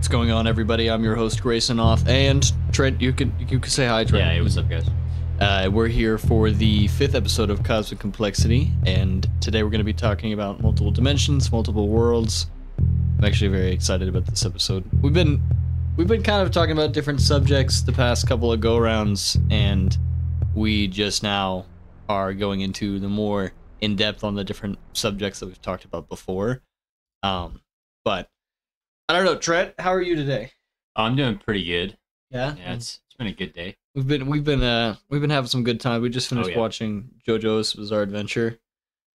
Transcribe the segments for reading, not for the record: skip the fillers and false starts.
What's going on, everybody? I'm your host, Grayson off, and Trent. You can say hi, Trent. Yeah, hey, what's up, guys? We're here for the 5th episode of Cosmic Complexity, and today we're going to be talking about multiple dimensions, multiple worlds. I'm actually very excited about this episode. We've been kind of talking about different subjects the past couple of go-rounds, and we just now are going into the more in-depth on the different subjects that we've talked about before. But I don't know, Trent, how are you today? I'm doing pretty good. Yeah? Yeah, it's been a good day. We've been having some good time. We just finished yeah. watching JoJo's Bizarre Adventure.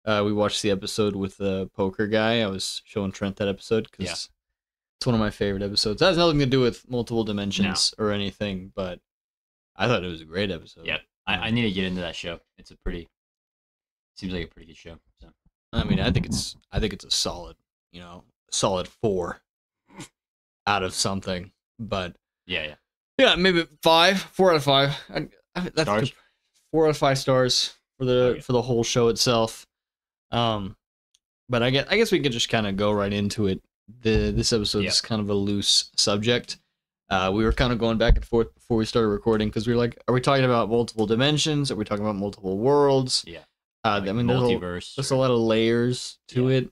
We watched the episode with the poker guy. I was showing Trent that episode because it's one of my favorite episodes. It has nothing to do with multiple dimensions or anything, but I thought it was a great episode. Yeah, I need to get into that show. Seems like a pretty good show. So I mean, I think it's a solid, solid 4 out of something. But yeah, maybe 4 out of 5. That's stars? 4 out of 5 stars for the whole show itself. But I guess we could just kind of go right into it. This episode is kind of a loose subject. We were kind of going back and forth before we started recording because we were like, are we talking about multiple dimensions? Are we talking about multiple worlds? Yeah. I mean, multiverse. There's a lot of layers to it.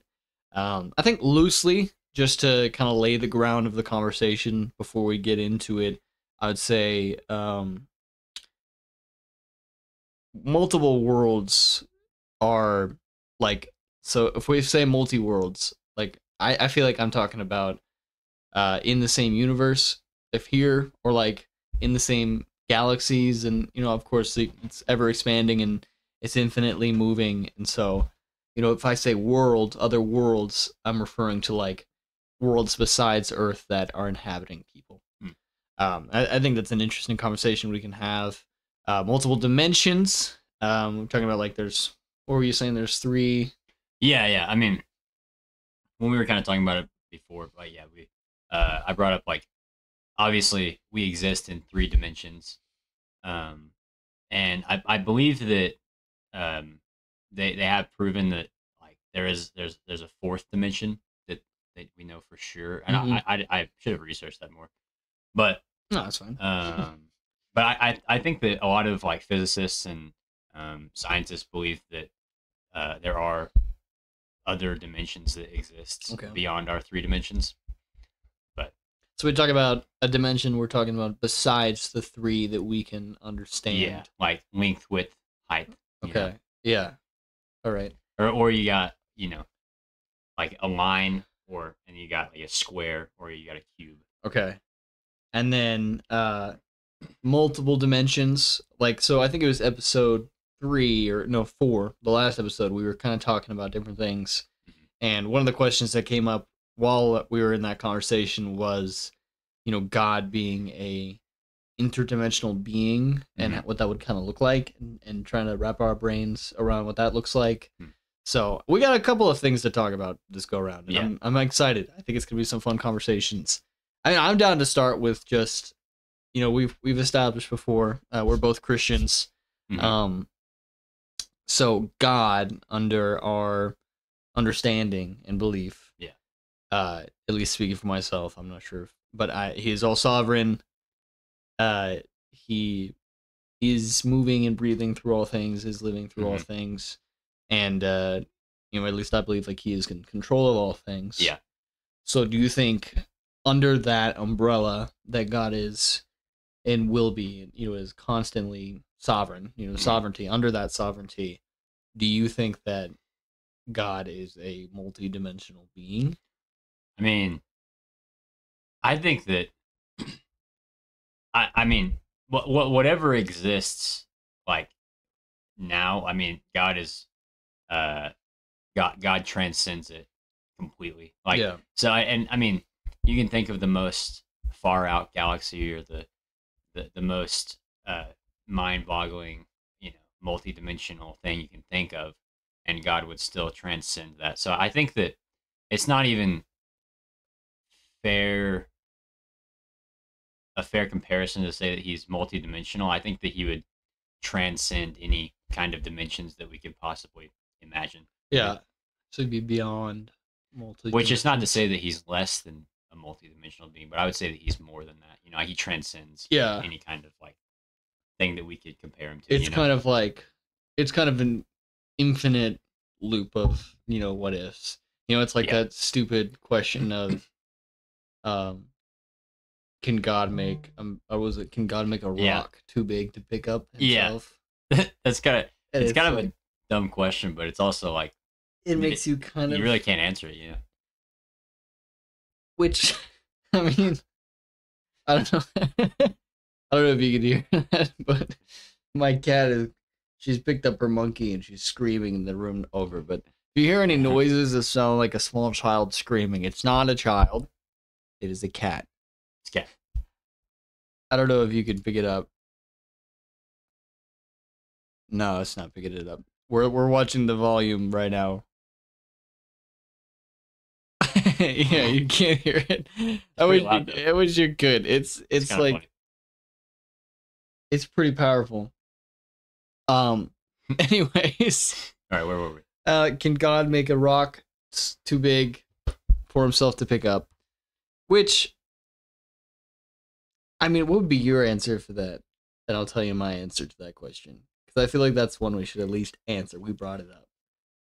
I think loosely, just to kind of lay the ground of the conversation before we get into it, I would say multiple worlds are like, so if we say multi-worlds, like I feel like I'm talking about in the same universe, if here, or like in the same galaxies, and of course it's ever expanding and it's infinitely moving, and so if I say world, other worlds, I'm referring to like worlds besides Earth that are inhabiting people. I think that's an interesting conversation we can have. Multiple dimensions. We're talking about like what were you saying? There's 3. Yeah. I mean, when we were kind of talking about it before, but I brought up like obviously we exist in 3 dimensions, and I believe that they have proven that like there's a 4th dimension that we know for sure, and I should have researched that more, but no, that's fine. But I think that a lot of like physicists and scientists believe that there are other dimensions that exist beyond our 3 dimensions. But so we talk about a dimension we're talking about besides the 3 that we can understand. Yeah, like length, width, height. Okay. Yeah. All right. Or you got like a line, and you got like a square, or you got a cube. Okay. And then multiple dimensions, like, so I think it was episode 4, the last episode, we were kind of talking about different things, and one of the questions that came up while we were in that conversation was God being a interdimensional being and what that would kind of look like, and trying to wrap our brains around what that looks like. So we got a couple of things to talk about this go around, and I'm excited. I think it's gonna be some fun conversations. I mean, I'm down to start with just we've established before, we're both Christians. So God, under our understanding and belief, at least speaking for myself, I'm not sure, but he is all sovereign. He is moving and breathing through all things, is living through all things, and at least I believe like he is in control of all things. Yeah. So do you think under that umbrella that God is and will be, is constantly sovereign, sovereignty, under that sovereignty, do you think that God is a multi-dimensional being? I mean, I think that I mean, whatever exists like now, I mean, God is God transcends it completely. Like, so I mean, you can think of the most far out galaxy, or the most mind-boggling, multi-dimensional thing you can think of, and God would still transcend that. So I think that it's not even a fair comparison to say that he's multi-dimensional. I think that he would transcend any kind of dimensions that we could possibly imagine. Yeah. So he'd be beyond multi-dimensions. Which is not to say that he's less than a a multidimensional being, but I would say that he's more than that. You know, he transcends Yeah. any kind of like thing that we could compare him to. It's you know? kind of like, it's kind of an infinite loop of, you know, what ifs. You know, it's like that stupid question of, can God make can God make a rock too big to pick up himself? Yeah. It's kind of a dumb question, but it's also like it makes you kind of, you really can't answer it, you know. Which, I mean, I don't know. I don't know if you can hear that, but my cat she's picked up her monkey and she's screaming in the room over. But if you hear any noises that sound like a small child screaming, it's not a child. It is a cat. It's a cat. I don't know if you could pick it up. No, it's not picking it up. We're watching the volume right now. Yeah, you can't hear it. I wish you could. It's like funny. It's pretty powerful. Anyways. All right, where were we? Can God make a rock too big for himself to pick up? Which, I mean, what would be your answer for that? And I'll tell you my answer to that question, because I feel like that's one we should at least answer. We brought it up.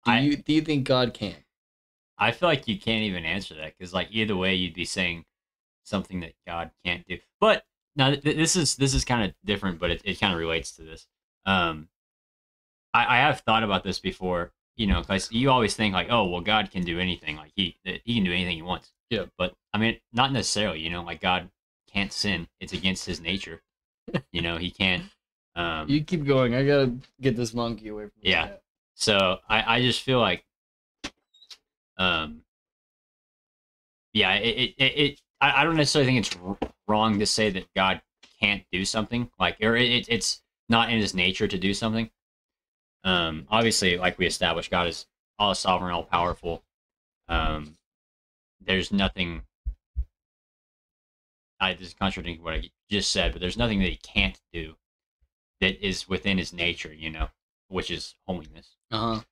Do you think God can? I feel like you can't even answer that, because like either way you'd be saying something that God can't do. But now this is kind of different, but it kind of relates to this. I have thought about this before, you know, because you always think like, oh well, God can do anything, like he can do anything he wants. Yeah. But I mean, not necessarily. You know, like God can't sin; it's against his nature. You know, he can't. You keep going. I gotta get this monkey away from me. Yeah. So I just feel like, yeah, I don't necessarily think it's wrong to say that God can't do something, like, or it's not in his nature to do something. Obviously, like we established, God is all sovereign, all powerful. There's nothing. This is contradicting what I just said, but there's nothing that he can't do that is within his nature, you know, which is holiness. So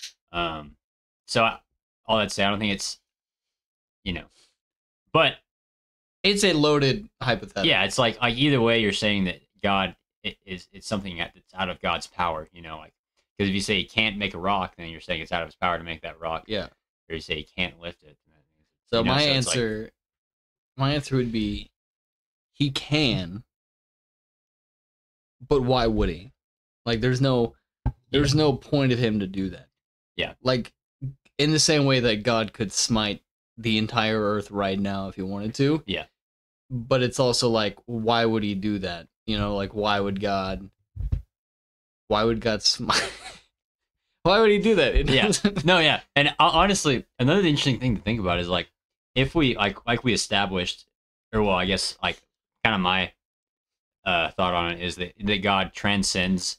all that to say, I don't think it's, you know, but it's a loaded hypothetical. Yeah, it's like either way, you're saying that God it's something that's out of God's power, you know, like, because if you say he can't make a rock, then you're saying it's out of his power to make that rock. Yeah. Or you say he can't lift it. So my answer would be, he can, but why would he? Like, there's no point of him to do that. Yeah. Like, in the same way that God could smite the entire earth right now if he wanted to. Yeah. But it's also like, why would he do that? You know, like, why would God smite? Why would he do that? Yeah. No, yeah. And honestly, another interesting thing to think about is like, if we like we established, or well, I guess like kind of my thought on it is that God transcends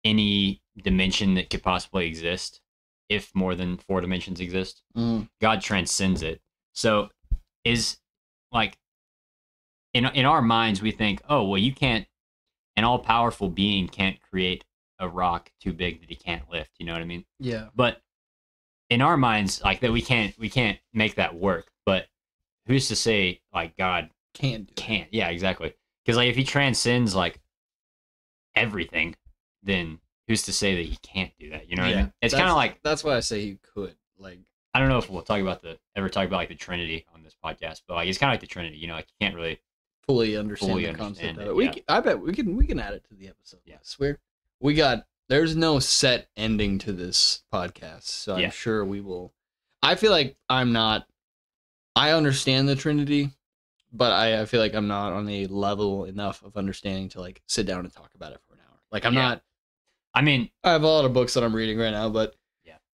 any dimension that could possibly exist. If more than 4 dimensions exist, God transcends it. So is like in our minds, we think, oh well, you can't. An all powerful being can't create a rock too big that he can't lift. You know what I mean? Yeah. But in our minds, like that, we can't make that work. But who's to say like God can't? Yeah, exactly. Because like if he transcends like everything, then who's to say that he can't do that? You know what I mean? It's kind of like, that's why I say he could. Like, I don't know if we'll ever talk about like the Trinity on this podcast, but like it's kind of like the Trinity. You know, like you can't really fully understand the concept of it. Yeah. I bet we can add it to the episode. Yeah. I swear. There's no set ending to this podcast, so I'm sure we will. I feel like I understand the Trinity, but I feel like I'm not on a level enough of understanding to like sit down and talk about it for an hour. Like I'm not. I mean, I have a lot of books that I'm reading right now, but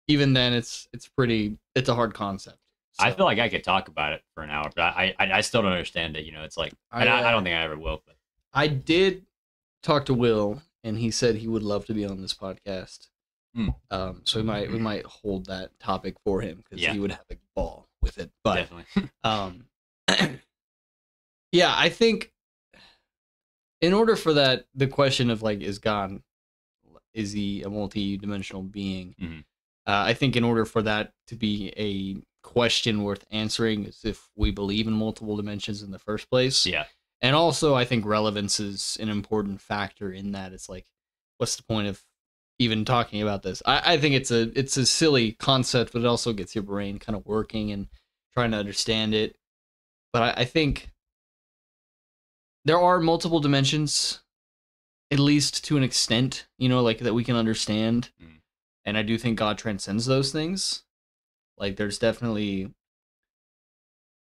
even then, it's a hard concept. So. I feel like I could talk about it for an hour, but I still don't understand it. You know, it's like I don't think I ever will. But I did talk to Will, and he said he would love to be on this podcast. So we might hold that topic for him because he would have a ball with it. But definitely, yeah, I think in order for that, the question of like, is he a multi-dimensional being? Mm-hmm. I think in order for that to be a question worth answering is if we believe in multiple dimensions in the first place. Yeah. And also, I think relevance is an important factor in that. It's like, what's the point of even talking about this? I think it's a silly concept, but it also gets your brain kind of working and trying to understand it. But I think there are multiple dimensions, at least to an extent, like that we can understand. And I do think God transcends those things. Like, there's definitely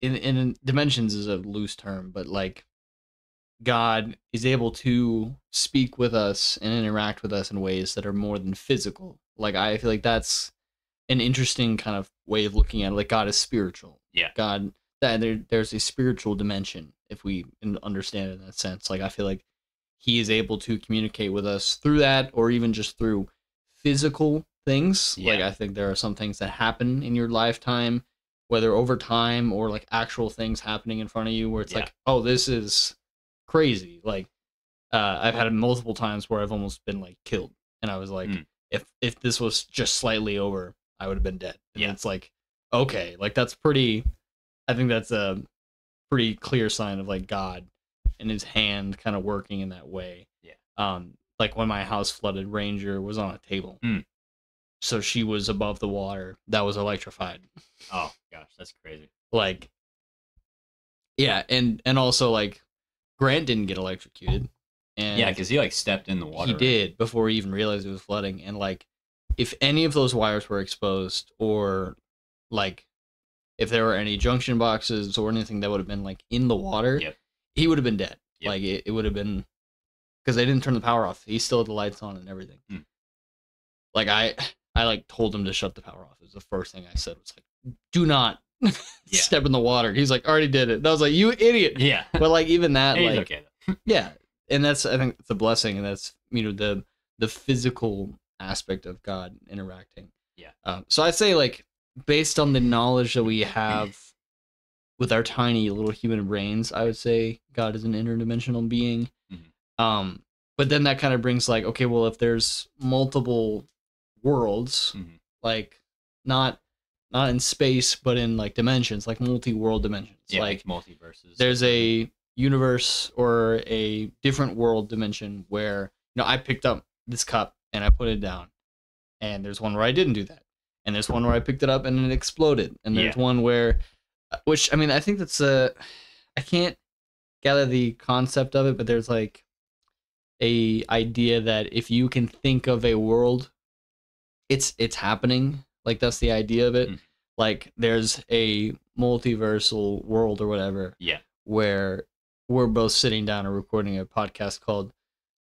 in dimensions is a loose term, but like God is able to speak with us and interact with us in ways that are more than physical. Like, I feel like that's an interesting kind of way of looking at it. Like, God is spiritual. Yeah. God, there's a spiritual dimension, if we understand it in that sense. Like, I feel like he is able to communicate with us through that, or even just through physical things. Yeah. Like, I think there are some things that happen in your lifetime, whether over time or like actual things happening in front of you, where it's like, oh, this is crazy. Like, I've had multiple times where I've almost been like killed, and I was like, if this was just slightly over, I would have been dead. And it's like, okay, like that's pretty. I think that's a pretty clear sign of like God and his hand kind of working in that way. Yeah. Like when my house flooded, Ranger was on a table, so she was above the water. That was electrified. Oh gosh, that's crazy. Like, yeah, and also like Grant didn't get electrocuted. And yeah, because he like stepped in the water. He did before he even realized it was flooding. And like, if any of those wires were exposed, or like if there were any junction boxes or anything that would have been like in the water, he would have been dead. Like it would have been, because they didn't turn the power off. He still had the lights on and everything. Like I like told him to shut the power off. It was the first thing I said. Was like, do not step in the water. He's like, already did it. And I was like, you idiot. Yeah. But like even that, like, okay. Yeah. And that's, I think it's a blessing, and that's, the physical aspect of God interacting. Yeah. So I say, like, based on the knowledge that we have with our tiny little human brains, I would say God is an interdimensional being. But then that kind of brings like, okay, well, if there's multiple worlds, like not in space, but in like dimensions, like multi-world dimensions, like multiverses. There's a universe or a different world dimension where I picked up this cup and I put it down, and there's one where I didn't do that, and there's one where I picked it up and it exploded, and there's one where, which I mean, I think that's I can't gather the concept of it, but there's like a idea that if you can think of a world, it's happening. Like that's the idea of it. Like there's a multiversal world or whatever. Yeah. Where we're both sitting down and recording a podcast called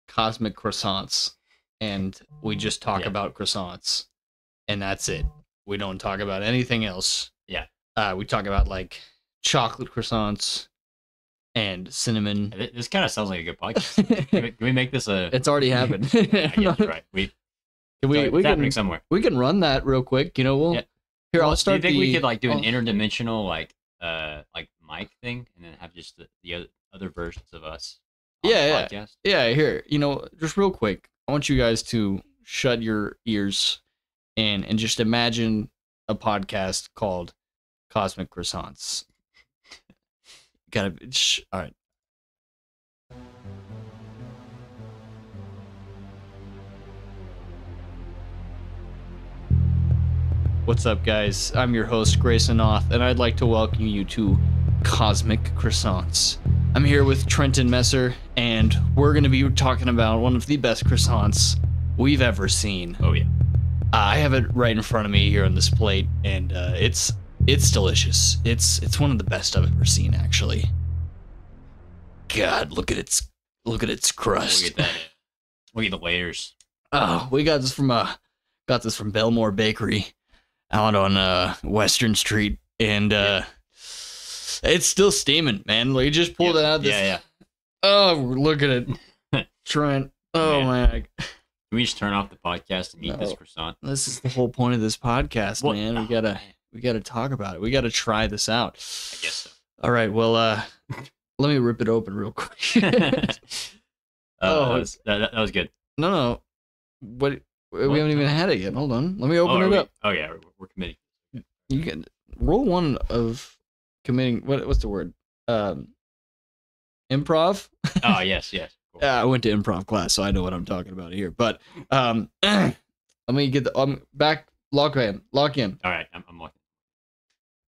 Cosmic Croissants, and we just talk about croissants, and that's it. We don't talk about anything else. Yeah. We talk about like chocolate croissants and cinnamon. This kind of sounds like a good podcast. Can we make this a? It's already happened. I guess you're right. We happening somewhere. We can run that real quick. We'll here. I'll start. Do you think we could like do an interdimensional like mic thing, and then have just the other versions of us? Yeah. Here, just real quick, I want you guys to shut your ears and just imagine a podcast called Cosmic Croissants. All right. What's up, guys? I'm your host, Grayson and I'd like to welcome you to Cosmic Croissants. I'm here with Trenton Messer, and we're going to be talking about one of the best croissants we've ever seen. Oh, yeah. I have it right in front of me here on this plate, and it's delicious. It's one of the best I've ever seen, actually. God, look at its crust. Look at that. Look at the layers. Oh, we got this from Belmore Bakery out on Western Street, and it's still steaming, man. We just pulled it out of this. Yeah. Oh, look at it, Trent. Oh man. Can we just turn off the podcast and eat this croissant? This is the whole point of this podcast, man. We gotta talk about it. We gotta try this out. I guess so. All right. Well, let me rip it open real quick. That was good. No. What? We haven't even had it yet. Hold on. Let me open it up. Oh yeah, we're committing. You can rule one of committing what's the word? Improv. Oh yes, yes. Cool. I went to improv class, so I know what I'm talking about here. But let me get the back. Lock in. All right, I'm looking.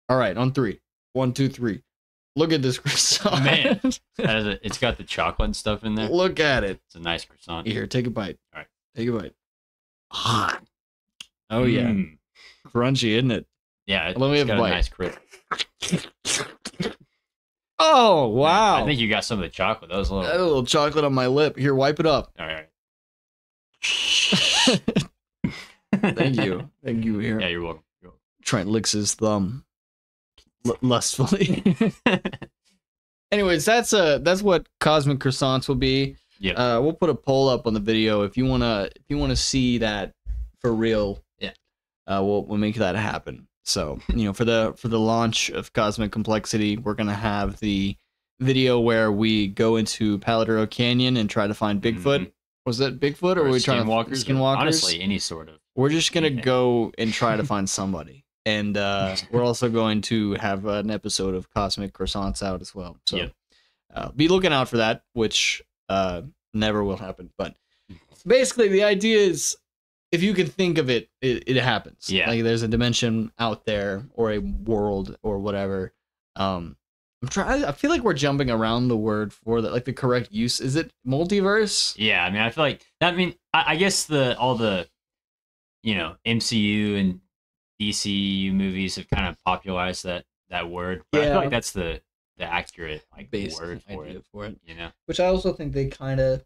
All right, on 3. 1, 2, 3. Look at this croissant. Man, it's got the chocolate and stuff in there. Look at it. It's a nice croissant. Here, take a bite. All right, take a bite. Hot. Oh yeah, crunchy, isn't it? Yeah. Let me have a bite. Nice crisp. Oh wow! I think you got some of the chocolate. That was a little chocolate on my lip. Here, wipe it up. All right. Thank you. Here. Yeah, you're welcome. Trent licks his thumb lustfully. Anyways, that's what cosmic croissants will be. Yeah. We'll put a poll up on the video if you wanna see that for real. Yeah. We'll make that happen. So for the launch of Cosmic Complexity, we're gonna have the video where we go into Paladero Canyon and try to find Bigfoot. Mm-hmm. Was that Bigfoot, or are we trying to skinwalkers? Honestly, any sort of. We're just gonna go and try to find somebody, and we're also going to have an episode of Cosmic Croissants out as well. So be looking out for that, which never will happen. But basically, the idea is, if you can think of it, it happens. Yeah, like there's a dimension out there, or a world, or whatever. I feel like we're jumping around the word for that. Like the correct use, is it multiverse? Yeah, I mean, I feel like that. I mean, I guess all the MCU and DCU movies have kind of popularized that word. But I feel like that's the accurate word for it. Which I also think they kind of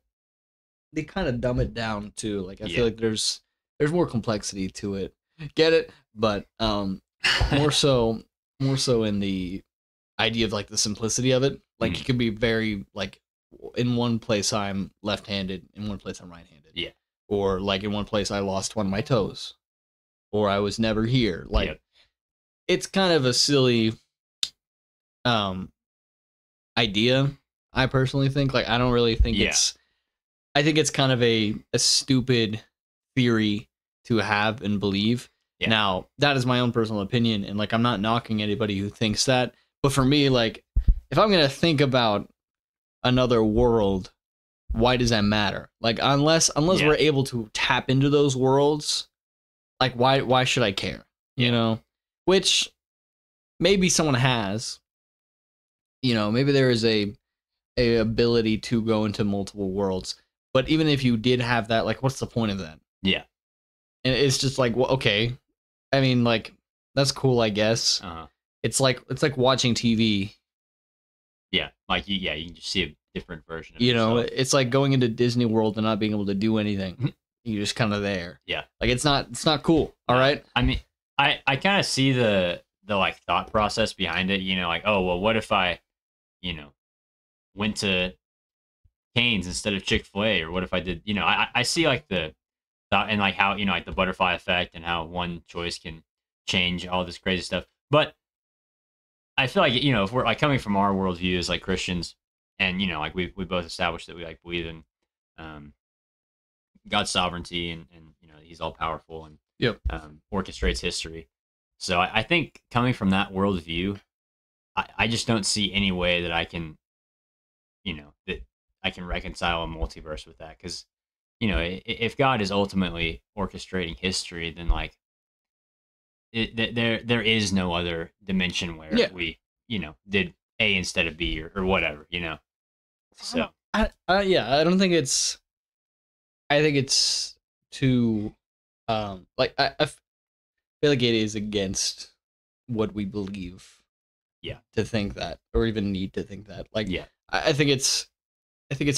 dumb it down too. Like I feel like there's more complexity to it. Get it? But more so in the idea of like the simplicity of it. Like it could be very like in one place I'm left-handed, in one place I'm right-handed. Yeah. Or like in one place I lost one of my toes. Or I was never here. Like it's kind of a silly idea, I personally think. Like I don't really think I think it's kind of a stupid theory to have and believe. Yeah. Now, that is my own personal opinion, and like I'm not knocking anybody who thinks that. But for me, like, if I'm gonna think about another world, why does that matter? Like, unless we're able to tap into those worlds, like, why should I care? You know, which maybe someone has. Maybe there is a ability to go into multiple worlds. But even if you did have that, like, what's the point of that? Yeah, and it's just like, well, okay, I mean, like, that's cool, I guess. It's like watching TV. Yeah, like you can just see a different version of yourself. It's like going into Disney World and not being able to do anything. You're just kind of there. Yeah, like it's not cool. All right. I mean, I kind of see the like thought process behind it. Like, oh well, what if I, went to Cane's instead of Chick-fil-A, or what if I did? I see like the thought and like how like the butterfly effect and how one choice can change all this crazy stuff. But I feel like if we're like coming from our worldview as like Christians, and like we both established that we like believe in God's sovereignty and He's all powerful and orchestrates history. So I think coming from that worldview, I just don't see any way that I can that I can reconcile a multiverse with that, because if God is ultimately orchestrating history, then like there is no other dimension where we did A instead of B or whatever, so I don't think it's, I think it's too like I feel like it is against what we believe to think that, or even need to think that. Like I think it's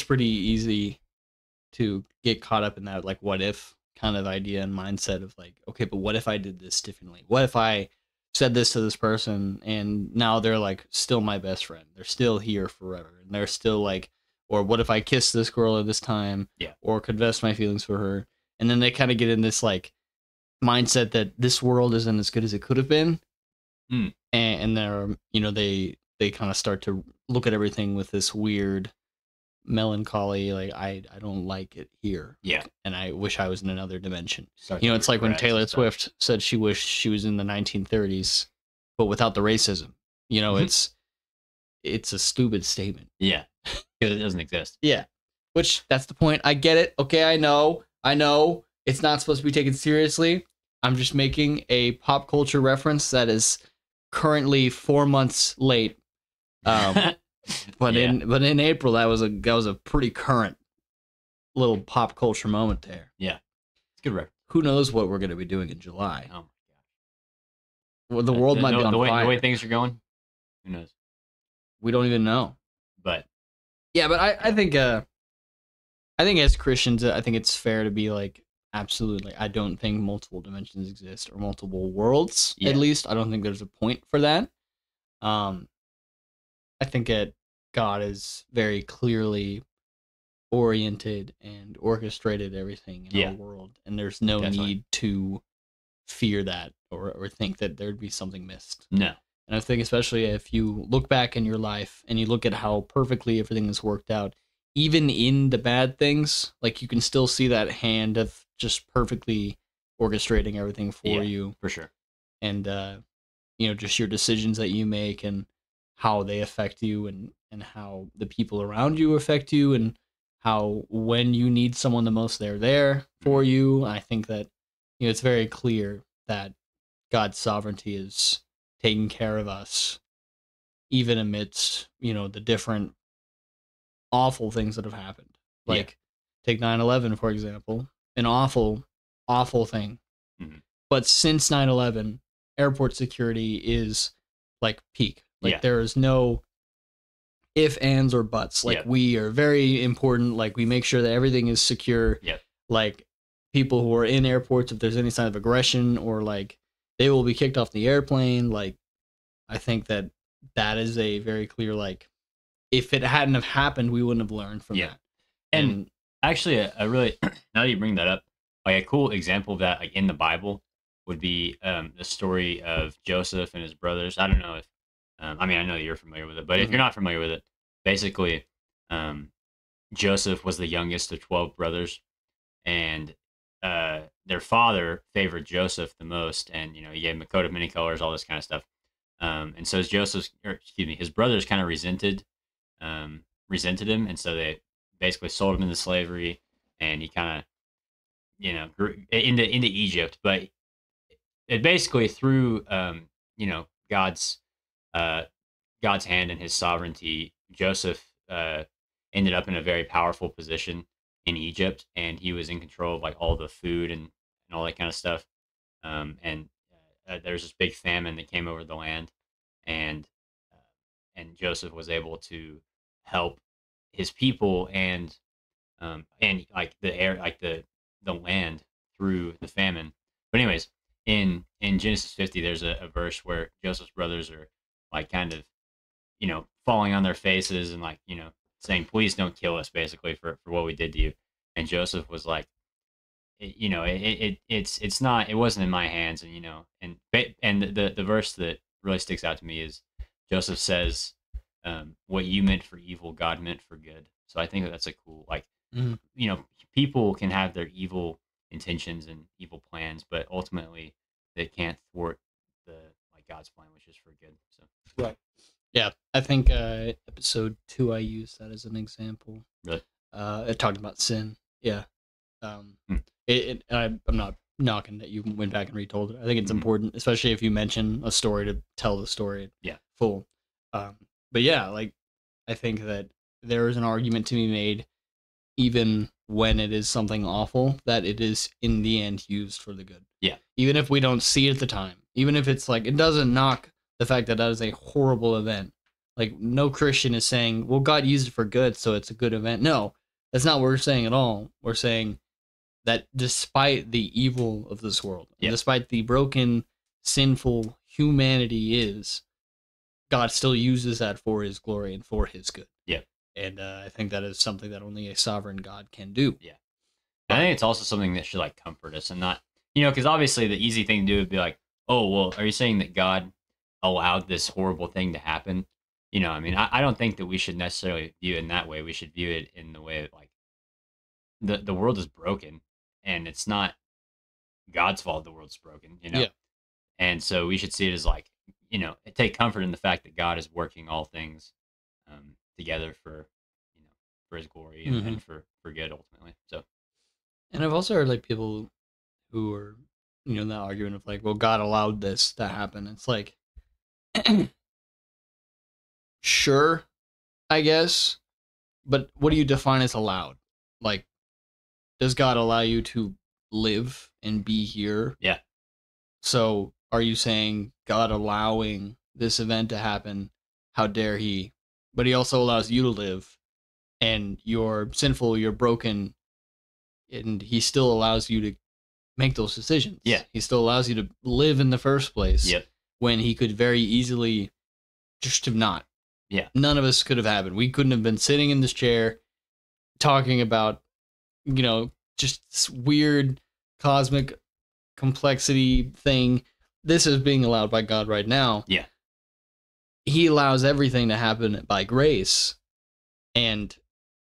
pretty easy to get caught up in that like what if kind of idea and mindset of like, okay, but what if I did this differently? What if I said this to this person and now they're like still my best friend? They're still here forever, and they're still like, or what if I kissed this girl at this time? Or confessed my feelings for her, and then they kind of get in this like mindset that this world isn't as good as it could have been, and they're they kind of start to look at everything with this weird melancholy, like I don't like it here, and I wish I was in another dimension. It's like when Taylor Swift said she wished she was in the 1930s, but without the racism. You know, Mhm. it's a stupid statement. Yeah, because it doesn't exist. Yeah. Which that's the point. I get it. Okay, I know. I know it's not supposed to be taken seriously. I'm just making a pop culture reference that is currently 4 months late. But Yeah, in April that was a pretty current little pop culture moment there. yeah, it's good reference. Who knows what we're going to be doing in July? Oh my Well, the gosh, world might be on the way fire. things are going, who knows? We don't even know. But Yeah, but I think as Christians, I think it's fair to be like, absolutely. I don't think multiple dimensions exist or multiple worlds. yeah, At least I don't think there's a point for that. Um, I think that God is very clearly oriented and orchestrated everything in our yeah, world, and there's no definitely. need to fear that or think that there'd be something missed. No, And I think especially if you look back in your life and you look at how perfectly everything has worked out, even in the bad things, like you can still see that hand of just perfectly orchestrating everything for yeah, you. for sure. And you know, just your decisions that you make and how they affect you and how the people around you affect you and how when you need someone the most they're there for Mhm. you. I think that you know it's very clear that God's sovereignty is taking care of us even amidst, you know, the different awful things that have happened. Yeah, Like take 9/11 for example, an awful thing. mhm. But since 9/11, airport security is like peak. Like Yeah, there is no if, ands, or buts. Like yeah, we are very important. Like we make sure that everything is secure. yeah, Like people who are in airports, if there's any sign of aggression or like they will be kicked off the airplane. Like I think that that is a very clear like if it hadn't have happened, we wouldn't have learned from yeah. that. And And actually, a really now that you bring that up, like a cool example of that, like in the Bible, would be the story of Joseph and his brothers. I don't know if, I mean, I know you're familiar with it, but if you're mhm, not familiar with it, basically, um, Joseph was the youngest of 12 brothers, and their father favored Joseph the most, and he gave him a coat of many colors, all this kind of stuff. And so his brothers kind of resented him, and so they basically sold him into slavery, and he kind of grew into Egypt. But it basically through God's uh, God's hand and His sovereignty, Joseph ended up in a very powerful position in Egypt, and he was in control of like all the food and all that kind of stuff. And There's this big famine that came over the land, and and Joseph was able to help his people and like the air, like the land through the famine. But anyways, in Genesis 50, there's a verse where Joseph's brothers are like kind of falling on their faces and like saying, "Please don't kill us," basically for what we did to you. And Joseph was like, it's not, it wasn't in my hands, and the verse that really sticks out to me is Joseph says, "What you meant for evil, God meant for good." So I think that's a cool, like, mhm. people can have their evil intentions and evil plans, but ultimately they can't thwart the like God's plan, which is for good. So Right. Yeah, I think episode 2 I used that as an example. really, It talked about sin. Yeah. Um, hmm, I'm not knocking that you went back and retold it. I think it's mhm, important, especially if you mention a story to tell the story yeah, full. But yeah, like I think that there is an argument to be made, even when it is something awful, that it is in the end used for the good. yeah, Even if we don't see it at the time, even if it's like it doesn't knock the fact that that is a horrible event. Like no Christian is saying, "Well, God used it for good, so it's a good event." No, that's not what we're saying at all. We're saying that despite the evil of this world and yeah, despite the broken, sinful humanity is, God still uses that for His glory and for His good. yeah, And I think that is something that only a sovereign God can do. yeah. And I But think it's also something that should like comfort us and not, because obviously the easy thing to do would be like, oh, well, are you saying that God allowed this horrible thing to happen? I mean, I don't think that we should necessarily view it in that way. We should view it in the way that like the world is broken, and it's not God's fault the world's broken. yeah, And so we should see it as like, take comfort in the fact that God is working all things together for for His glory and for good ultimately. So, and I've also heard like people who are in that argument of like, well, God allowed this to happen. It's like, sure, I guess, but what do you define as allowed? Like, does God allow you to live and be here? Yeah. So are you saying God allowing this event to happen, how dare he? But he also allows you to live, and you're sinful, you're broken, and he still allows you to make those decisions. Yeah. He still allows you to live in the first place. Yep. When he could very easily just have not. Yeah. None of us could have happened. We couldn't have been sitting in this chair talking about, just this weird cosmic complexity thing. This is being allowed by God right now. Yeah. He allows everything to happen by grace. And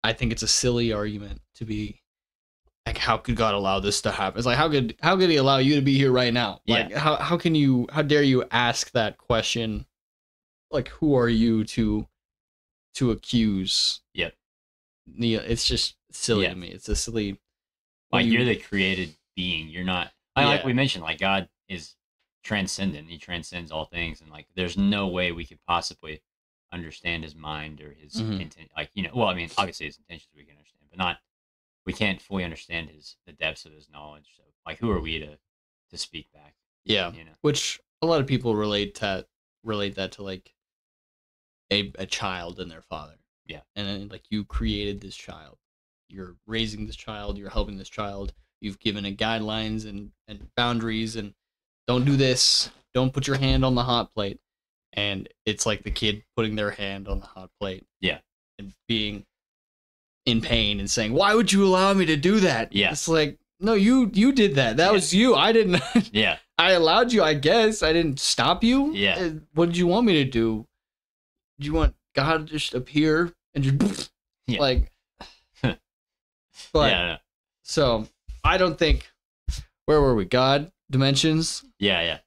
I think it's a silly argument to be like, how could God allow this to happen? It's like, how could he allow you to be here right now? Like, Yeah. how dare you ask that question? Like, who are you to accuse? Yep. It's just silly Yeah. to me. It's a silly. Like, you're the created being. You're not. Like we mentioned, like, God is transcendent. He transcends all things, and like, there's no way we could possibly understand His mind or His intent. Like, well, I mean, obviously His intentions we can understand, but we can't fully understand the depths of His knowledge. So, like, who are we to speak back? Yeah. Which a lot of people relate that to like a child and their father. Yeah. And then, like, you created this child. You're raising this child. You're helping this child. You've given it guidelines and boundaries, and don't do this. Don't put your hand on the hot plate. And it's like the kid putting their hand on the hot plate. Yeah. And being in pain and saying, why would you allow me to do that? Yeah. It's like, no, you did that. That was you. I didn't. Yeah. I allowed you, I guess. I didn't stop you. Yeah. What did you want me to do? Do you want God to just appear and just like? But yeah. So I don't think. Where were we? God, dimensions. Yeah.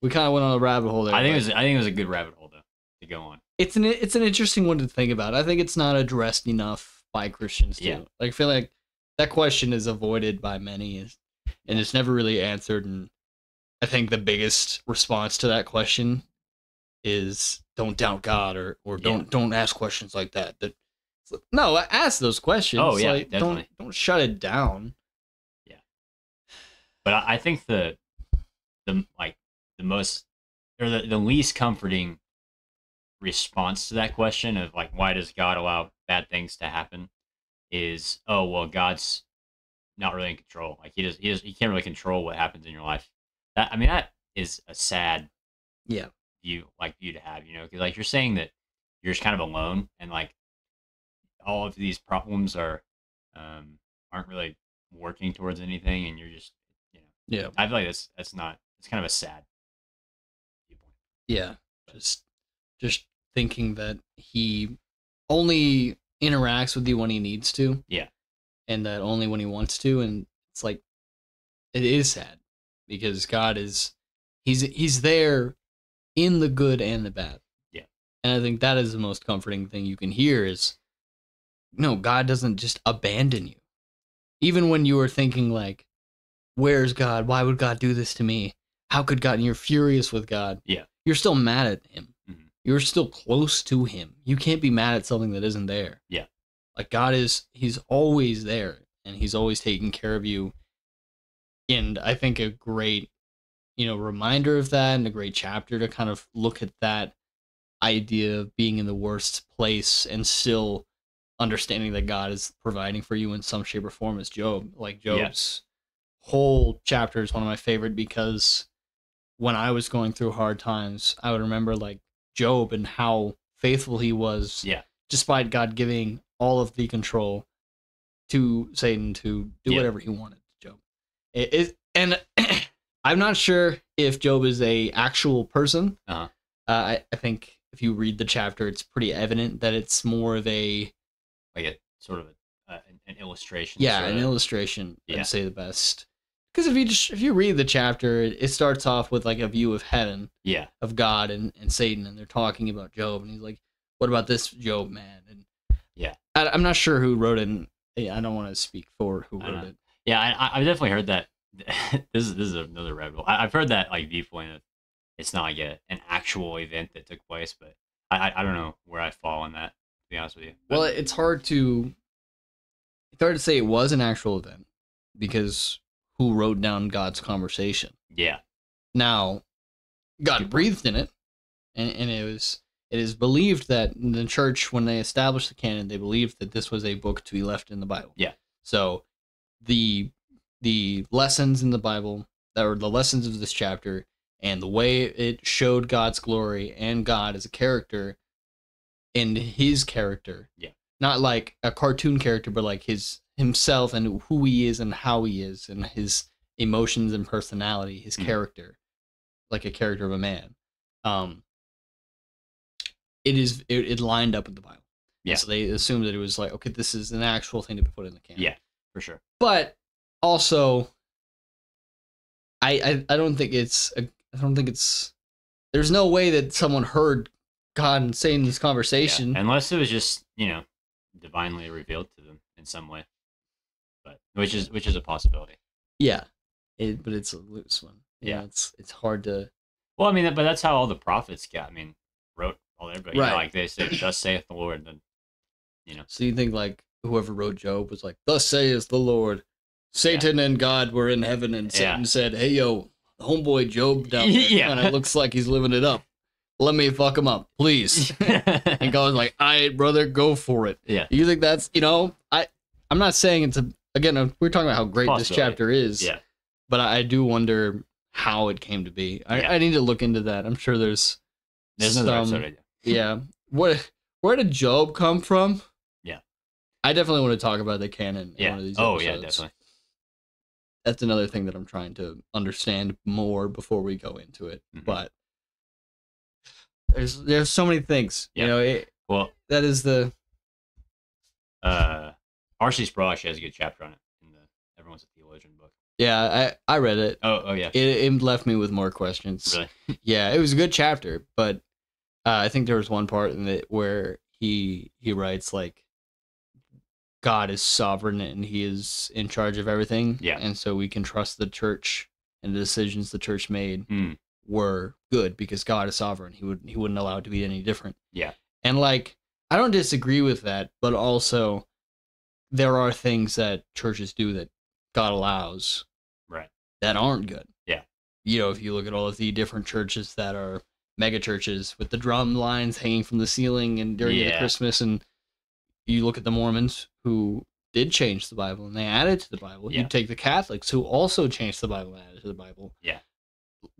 We kind of went on a rabbit hole there. I think it was a good rabbit hole though to go on. It's an interesting one to think about. I think it's not addressed enough by Christians too. Yeah. Like, I feel like that question is avoided by many, and it's never really answered. And I think the biggest response to that question is don't doubt God or don't ask questions like that. No, ask those questions. Oh yeah, like, definitely. Don't shut it down. Yeah, but I think the most or the least comforting response to that question of like, why does God allow bad things to happen is, oh well, God's not really in control. Like he can't really control what happens in your life. That is a sad view to have, because like you're saying that you're just kind of alone and like all of these problems aren't really working towards anything, and you're just I feel like it's kind of a sad viewpoint. Yeah, just thinking that he only interacts with you when he needs to. Yeah. And that only when he wants to, and it's like it is sad because God he's there in the good and the bad. Yeah. And I think that is the most comforting thing you can hear is no, God doesn't just abandon you. Even when you are thinking like, where's God? Why would God do this to me? How could God? And you're furious with God. Yeah. You're still mad at him. Mm-hmm. You're still close to him. You can't be mad at something that isn't there. Yeah. Like God he's always there and he's always taking care of you. And I think a great, reminder of that and a great chapter to kind of look at that idea of being in the worst place and still understanding that God is providing for you in some shape or form is Job. Like Job's whole chapter is one of my favorite because when I was going through hard times, I would remember like Job and how faithful he was. Yeah. Despite God giving all of the control to Satan to do whatever he wanted to Job. And I'm not sure if Job is a actual person. Uh-huh. I think if you read the chapter, it's pretty evident that it's more of a sort of an illustration. Yeah, an illustration. I'd say the best. Because if you read the chapter, it starts off with like a view of heaven, Yeah. of God and Satan, and they're talking about Job, and he's like, "What about this Job man?" And yeah, I'm not sure who wrote it. And I don't want to speak for who wrote it. Yeah, I've definitely heard that. This is another rabbit hole. I've heard that like viewpoint of it's not like an actual event that took place, but I don't know where I fall on that. To be honest with you. Well, it's hard to say it was an actual event because who wrote down God's conversation? Yeah. Now, God breathed in it, and it is believed that in the church, when they established the canon, they believed that this was a book to be left in the Bible. Yeah. So the lessons in the Bible, that were the lessons of this chapter, and the way it showed God's glory and God as a character and his character. Yeah. Not like a cartoon character, but like himself and who he is and how he is and his emotions and personality, his character, like a character of a man. It lined up with the Bible. Yeah. So they assumed that it was like, okay, this is an actual thing to be put in the canon. Yeah, for sure. But also, I don't think it's there's no way that someone heard God saying this conversation. Yeah. Unless it was just, divinely revealed to them in some way. But which is a possibility. Yeah. But it's a loose one. Yeah. It's hard to. Well, I mean, but that's how all the prophets wrote all their, but right. Like they say, "Thus saith the Lord," then So you think like whoever wrote Job was like, "Thus saith the Lord." Satan and God were in heaven, and Satan said, "Hey yo, the homeboy Job down there, and it looks like he's living it up. Let me fuck him up, please." And God was like, "All right, brother, go for it." Yeah. You think that's I'm not saying it's again, we're talking about how great this chapter is. Yeah. But I do wonder how it came to be. I need to look into that. I'm sure there's another episode. Yeah. Where did Job come from? Yeah. I definitely want to talk about the canon in one of these episodes. Yeah, definitely. That's another thing that I'm trying to understand more before we go into it. Mm-hmm. But there's so many things. Yeah. That is the R.C. Sproul actually has a good chapter on it in the Everyone's a Theologian book. Yeah, I read it. Oh yeah. It left me with more questions. Really? Yeah, it was a good chapter, but I think there was one part in it where he writes like God is sovereign and he is in charge of everything. Yeah. And so we can trust the church and the decisions the church made were good because God is sovereign. He wouldn't allow it to be any different. Yeah. And like I don't disagree with that, but also there are things that churches do that God allows that aren't good. Yeah. If you look at all of the different churches that are mega churches with the drum lines hanging from the ceiling and during the Christmas, and you look at the Mormons who did change the Bible and they added to the Bible. Yeah. You take the Catholics who also changed the Bible and added to the Bible. Yeah.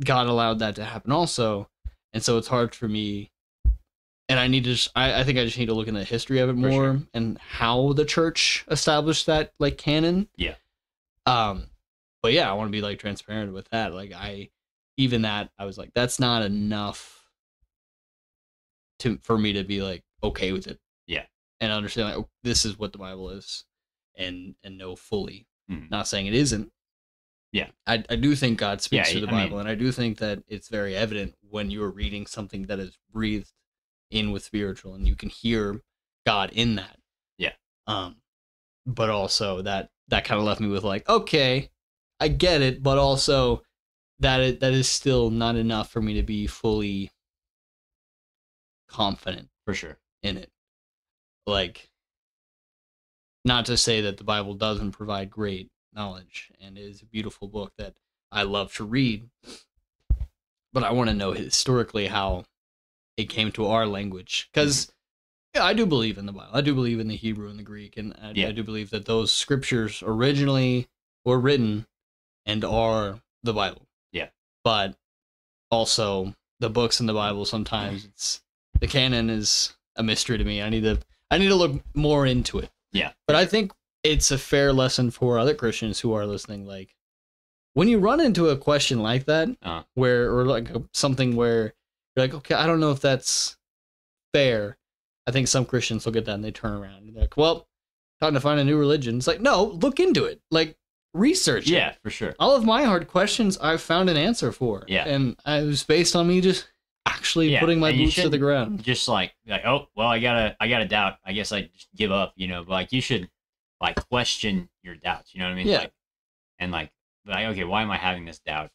God allowed that to happen also. And so it's hard for me. And I need to I think I just need to look into the history of it more and how the church established that like canon. Yeah. But yeah, I want to be like transparent with that. Like I was like, that's not enough for me to be like okay with it. Yeah. And understand like this is what the Bible is and know fully. Mm. Not saying it isn't. Yeah. I do think God speaks through the Bible, and I do think that it's very evident when you're reading something that is breathed in with spiritual and you can hear God in that. Yeah. But also that kind of left me with like, okay, I get it, but also that is still not enough for me to be fully confident for sure in it. Like, not to say that the Bible doesn't provide great knowledge and is a beautiful book that I love to read, but I want to know historically how it came to our language, because I do believe in the Bible. I do believe in the Hebrew and the Greek, and I do believe that those scriptures originally were written and are the Bible. Yeah. But also the books in the Bible, sometimes the canon is a mystery to me. I need to look more into it. Yeah. But I think it's a fair lesson for other Christians who are listening. Like, when you run into a question like that, something where you're like, okay, I don't know if that's fair. I think some Christians look at that and they turn around and they're like, well, time to find a new religion. It's like, no, look into it. Like, research it. Yeah, for sure. All of my hard questions I've found an answer for. Yeah. And it was based on me just actually putting my boots to the ground. Just like, oh, well, I got a doubt. I guess I just give up, But like, you should like question your doubts. You know what I mean? Yeah. Like, and like, okay, why am I having this doubt?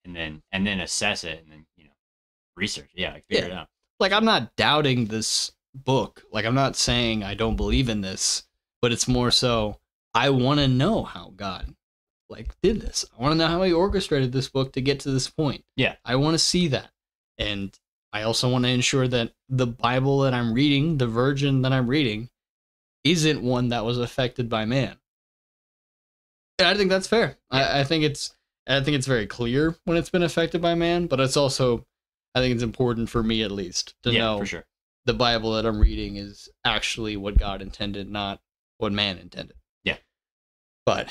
And then assess it, and then research. Yeah, like figure it out. Like, I'm not doubting this book. Like, I'm not saying I don't believe in this, but it's more so I want to know how God like did this. I want to know how he orchestrated this book to get to this point. Yeah. I want to see that. And I also want to ensure that the Bible that I'm reading, the version that I'm reading, isn't one that was affected by man. And I think that's fair. Yeah. I think it's very clear when it's been affected by man, but it's also, I think it's important for me at least to know for sure. The Bible that I'm reading is actually what God intended, not what man intended. Yeah. But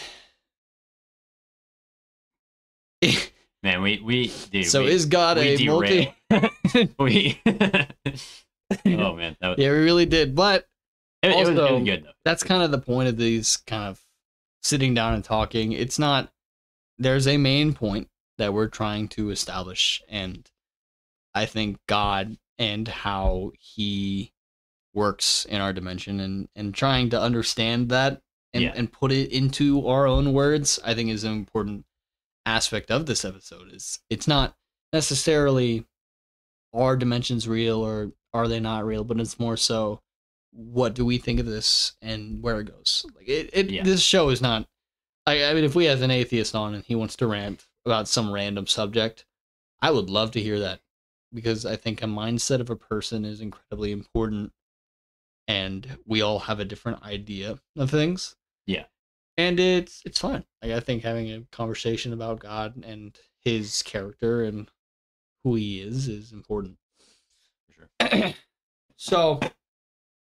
man, we dude. So is God a multi? Oh man, yeah, we really did. But it was good though. That's kind of the point of these kind of sitting down and talking. It's not. There's a main point that we're trying to establish, and I think God and how he works in our dimension and trying to understand that and put it into our own words, I think is an important aspect of this episode. Is it's not necessarily are dimensions real or are they not real, but it's more so what do we think of this and where it goes. Like this show is not. I mean, if we have an atheist on and he wants to rant about some random subject, I would love to hear that, because I think a mindset of a person is incredibly important, and we all have a different idea of things. Yeah. And it's fun. Like, I think having a conversation about God and his character and who he is important. For sure. So,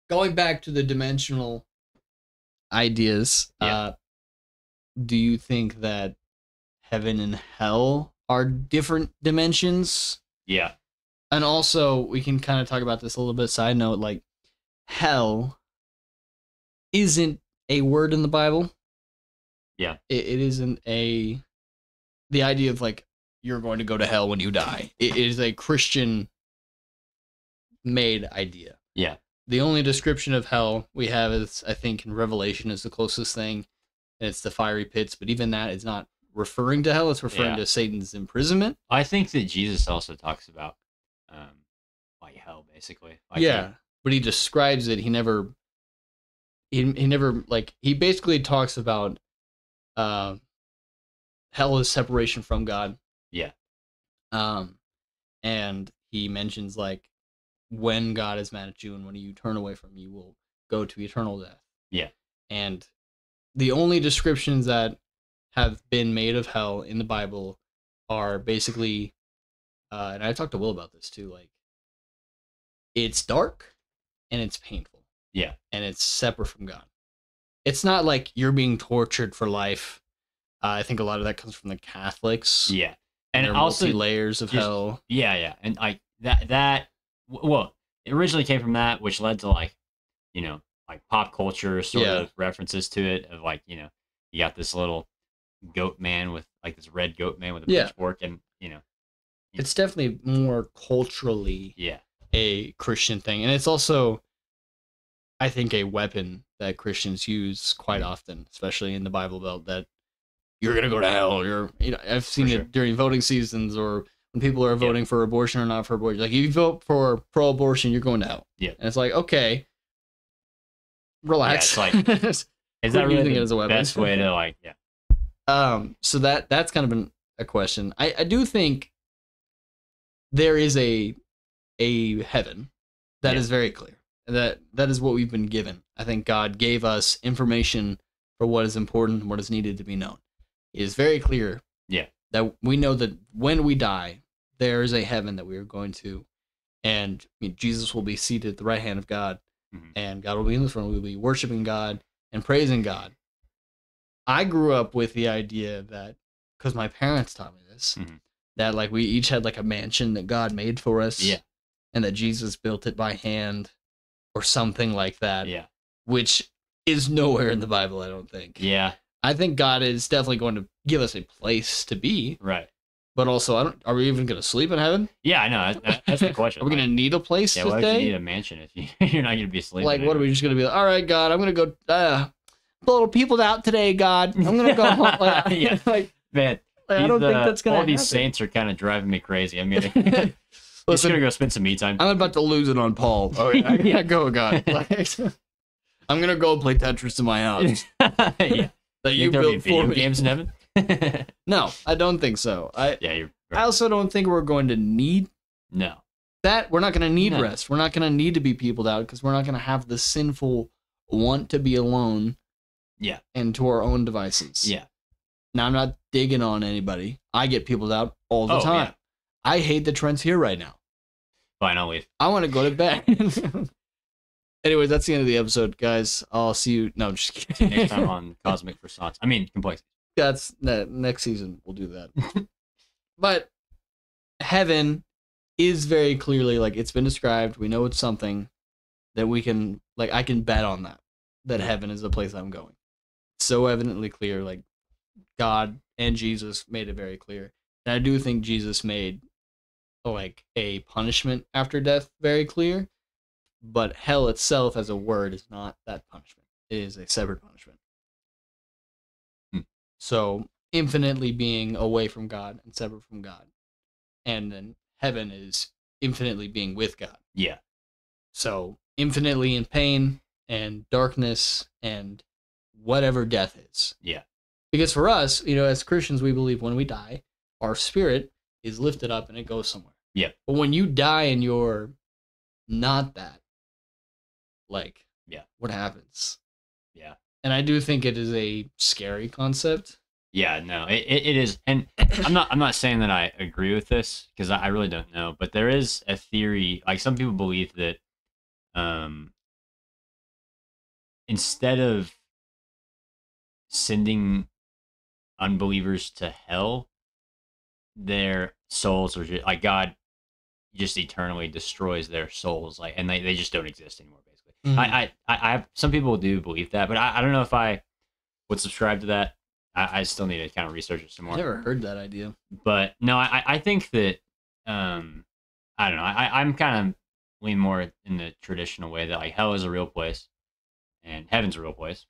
going back to the dimensional ideas, do you think that heaven and hell are different dimensions? Yeah. And also, we can kind of talk about this a little bit. Side note, like, hell isn't a word in the Bible. Yeah. It isn't the idea of, like, you're going to go to hell when you die. It is a Christian made idea. Yeah. The only description of hell we have is, I think, in Revelation is the closest thing. And it's the fiery pits, but even that is not referring to hell. It's referring to Satan's imprisonment. I think that Jesus also talks about like hell, basically. Like but he describes it. He never like, he basically talks about hell is separation from God. Yeah. And he mentions, like, when God is mad at you and when you turn away from him, you will go to eternal death. Yeah. And the only descriptions that have been made of hell in the Bible are basically, and I talked to Will about this too, like, it's dark and it's painful. Yeah. And it's separate from God. It's not like you're being tortured for life. I think a lot of that comes from the Catholics. Yeah. And also multi-layers of hell. Yeah, yeah. And like that well, it originally came from that, which led to, like, like pop culture sort of references to it, of, like, you got this little goat man with, like, this red goat man with a pitchfork, and it's definitely more culturally a Christian thing. And it's also, I think, a weapon that Christians use quite often, especially in the Bible Belt, that you're going to go to hell. I've seen it during voting seasons, or when people are voting for abortion or not for abortion. Like, if you vote for pro-abortion, you're going to hell. Yeah. And it's like, okay, relax. Yeah, it's like, is that really the best way to, like, so that's kind of a question. I do think there is a heaven that is very clear. That is what we've been given. I think God gave us information for what is important and what is needed to be known. It is very clear that we know that when we die, there is a heaven that we are going to, and Jesus will be seated at the right hand of God, and God will be in the throne. We will be worshiping God and praising God. I grew up with the idea that, because my parents taught me this, that, like, we each had, like, a mansion that God made for us, and that Jesus built it by hand, or something like that, which is nowhere in the Bible, I don't think. Yeah. I think God is definitely going to give us a place to be. Right. But also, are we even going to sleep in heaven? Yeah, I know. That's the question. Are we going to need a place to stay? Why would you need a mansion if you're not going to be sleeping? Like, what are we just going to be like, all right, God, I'm going to go little people out today, God. I'm going to go home. Yeah. Like, man, I don't think that's going to happen. All these saints are kind of driving me crazy. I'm going to... Just gonna go spend some me time. I'm about to lose it on Paul. Oh, yeah, I gotta go, God. I'm gonna go play Tetris in my house. Yeah. That you built for me. Games in heaven? No, I don't think so. Yeah, you're right. I also don't think we're going to need that. We're not gonna need rest. We're not gonna need to be peopled out because we're not gonna have the sinful want to be alone. Yeah. And to our own devices. Yeah. Now I'm not digging on anybody. I get peopled out all the time. Yeah. I hate that Trent's here right now. Fine, I'll leave. I want to go to bed. Anyways, that's the end of the episode, guys. I'll see you. No, I'm just kidding. Next time on Cosmic Croissants. I mean, Complexity. That's next season. We'll do that. But heaven is very clearly, like, it's been described. We know it's something that we can, like, I can bet on that heaven is the place I'm going. So evidently clear, like, God and Jesus made it very clear. And I do think Jesus made like a punishment after death very clear, but hell itself as a word is not that punishment. It is a separate punishment. So infinitely being away from God and separate from God, and then heaven is infinitely being with God. Yeah. So infinitely in pain and darkness and whatever death is. Yeah. Because for us, as Christians, we believe when we die, our spirit is lifted up and it goes somewhere. Yeah. But when you die and you're not that, like, what happens? Yeah. And I do think it is a scary concept. Yeah, no, it is. And I'm not saying that I agree with this because I really don't know, but there is a theory, like some people believe that instead of sending unbelievers to hell, their souls are just, like, God just eternally destroys their souls, like, and they just don't exist anymore, basically. Mm-hmm. I some people do believe that, but I don't know if I would subscribe to that. I still need to kind of research it some more. I never heard that idea. But no, I think that I don't know. I'm kind of lean more in the traditional way that, like, hell is a real place and heaven's a real place.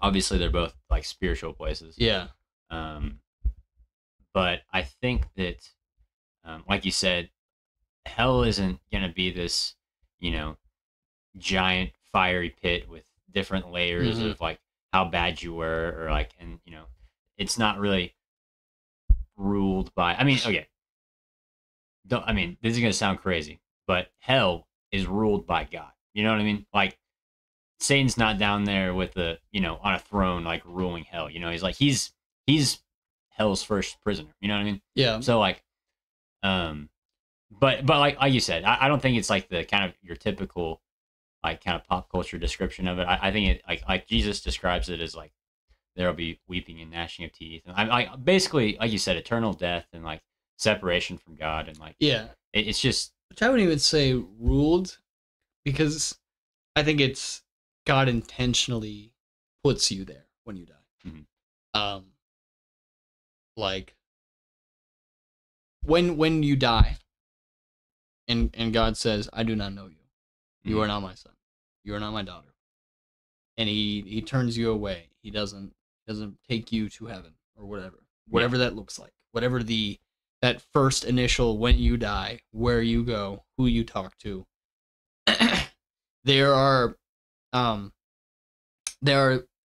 Obviously, they're both, like, spiritual places. Yeah. But I think that, like you said, hell isn't going to be this, giant fiery pit with different layers of, like, how bad you were, or, like, and, it's not really ruled by, I mean, okay. This is going to sound crazy, but hell is ruled by God. You know what I mean? Like, Satan's not down there with the, on a throne, like, ruling hell. He's like, he's hell's first prisoner. You know what I mean? Yeah. So, like, but like you said, I don't think it's like the kind of your typical, like, kind of pop culture description of it. I think it, like Jesus describes it as, like, there'll be weeping and gnashing of teeth, and I basically, like you said, eternal death and, like, separation from God, and, like, it's just, which I wouldn't even say ruled, because I think it's God intentionally puts you there when you die. Mm-hmm. Like, when you die, and God says, "I do not know you. You are not my son. You are not my daughter," and he turns you away. He doesn't take you to heaven or whatever that looks like. Whatever that first initial when you die, where you go, who you talk to. There are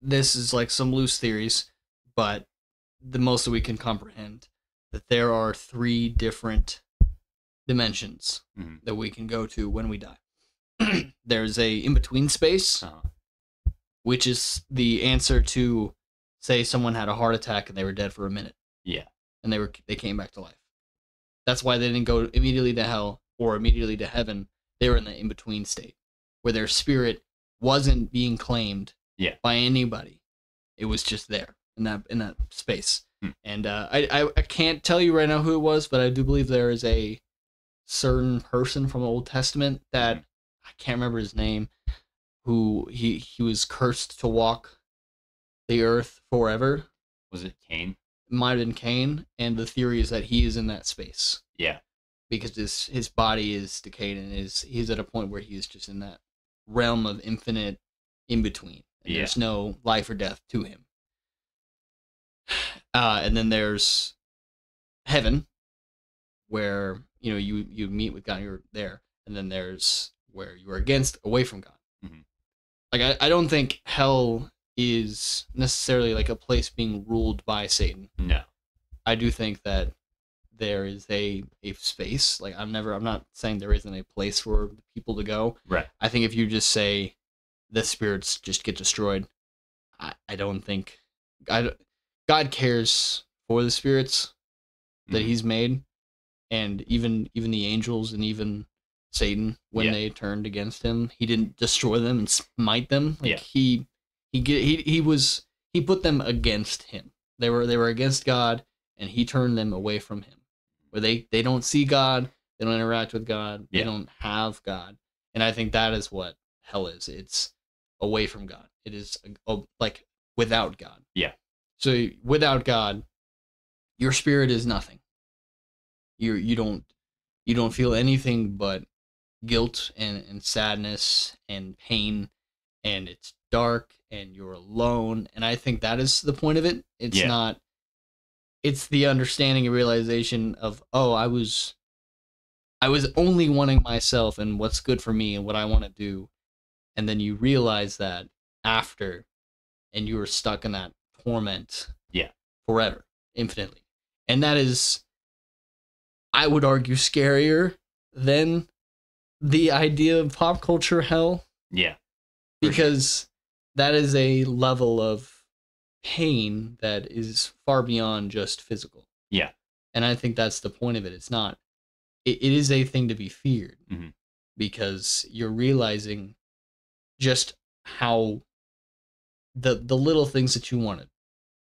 this is like some loose theories, but the most that we can comprehend, that there are 3 different dimensions that we can go to when we die. There's a in-between space, which is the answer to, say, someone had a heart attack and they were dead for a minute. Yeah. And they came back to life. That's why they didn't go immediately to hell or immediately to heaven. They were in the in-between state, where their spirit wasn't being claimed by anybody. It was just there in that space. And I can't tell you right now who it was, but I do believe there is a certain person from the Old Testament that I can't remember his name, who he was cursed to walk the earth forever. Was it Cain? It might have been Cain, and the theory is that he is in that space. Yeah. Because his body is decayed and he's at a point where he is just in that realm of infinite in between. And there's no life or death to him. And then there's heaven, where you meet with God, you're there, and then there's where you are away from God. Mm-hmm. Like I don't think hell is necessarily like a place being ruled by Satan. No, I do think that there is a space. Like I'm not saying there isn't a place for people to go. Right. I think if you just say the spirits just get destroyed, I don't think God cares for the spirits that He's made, and even the angels and even Satan, when they turned against Him, He didn't destroy them and smite them. Like He put them against Him. They were against God, and He turned them away from Him. Where they don't see God, they don't interact with God, they don't have God, and I think that is what hell is. It's away from God. It is like without God. Yeah. So without God, your spirit is nothing. You don't feel anything but guilt and sadness and pain, and it's dark and you're alone. And I think that is the point of it. It's not. It's the understanding and realization of, oh, I was only wanting myself and what's good for me and what I want to do, and then you realize that after, and you were stuck in that torment, forever, infinitely, and that is, I would argue, scarier than the idea of pop culture hell. Yeah, because that is a level of pain that is far beyond just physical. Yeah. And I think that's the point of it. It's not, it is a thing to be feared, because you're realizing just how the little things that you wanted.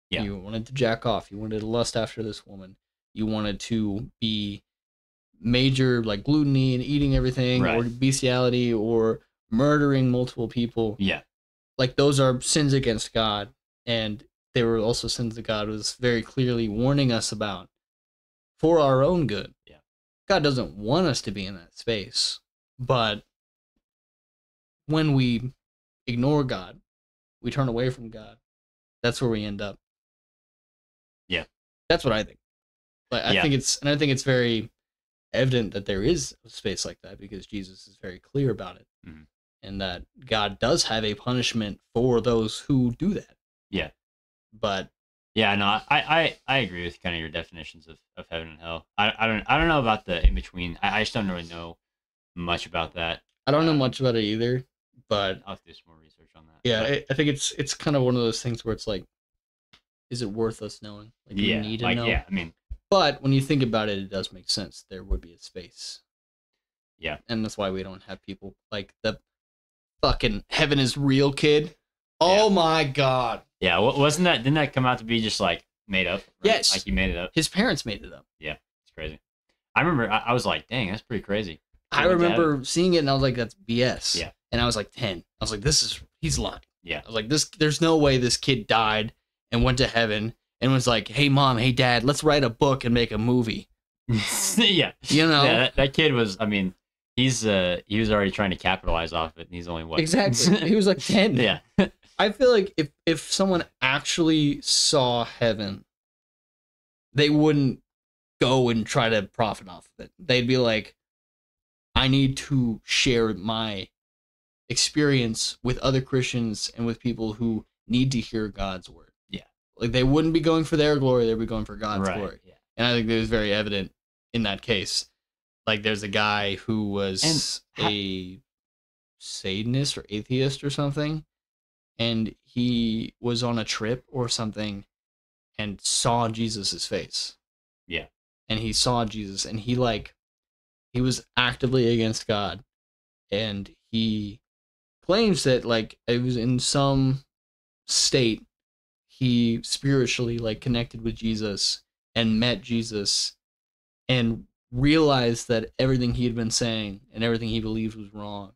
Yeah. You wanted to jack off. You wanted to lust after this woman. You wanted to be major, like gluttony and eating everything, or bestiality, or murdering multiple people. Yeah. Like those are sins against God. And they were also sins that God was very clearly warning us about for our own good. Yeah. God doesn't want us to be in that space. But when we ignore God, we turn away from God, that's where we end up. Yeah. That's what I think. But I think it's very evident that there is a space like that, because Jesus is very clear about it. And that God does have a punishment for those who do that. Yeah. But yeah, no, I agree with kind of your definitions of heaven and hell. I don't know about the in between. I just don't really know much about that. I don't know much about it either, but I'll have to do some more research on that. Yeah, I think it's kind of one of those things where it's like, is it worth us knowing? Like, we need to know. Yeah, I mean, but when you think about it, it does make sense. There would be a space. Yeah. And that's why we don't have people like the fucking heaven is real kid. Oh my God. Yeah, didn't that come out to be just like made up? Right? Yes. Like he made it up. His parents made it up. Yeah, it's crazy. I remember I was like, dang, that's pretty crazy. I remember seeing it and I was like, that's BS. Yeah. And I was like 10. I was like, he's lying. Yeah. I was like, there's no way this kid died and went to heaven and was like, hey mom, hey dad, let's write a book and make a movie. Yeah. You know? Yeah, that kid was, I mean, he was already trying to capitalize off it, and he's only what? Exactly. He was like 10. Yeah. I feel like if someone actually saw heaven, they wouldn't go and try to profit off of it. They'd be like, I need to share my experience with other Christians and with people who need to hear God's word. Yeah. Like they wouldn't be going for their glory, they'd be going for God's glory. Yeah. And I think that was very evident in that case. Like there's a guy who was a Satanist or atheist or something, and he was on a trip or something and saw Jesus's face. Yeah. And he saw Jesus, and he was actively against God, and he claims that like it was in some state he spiritually like connected with Jesus and met Jesus and realized that everything he had been saying and everything he believed was wrong,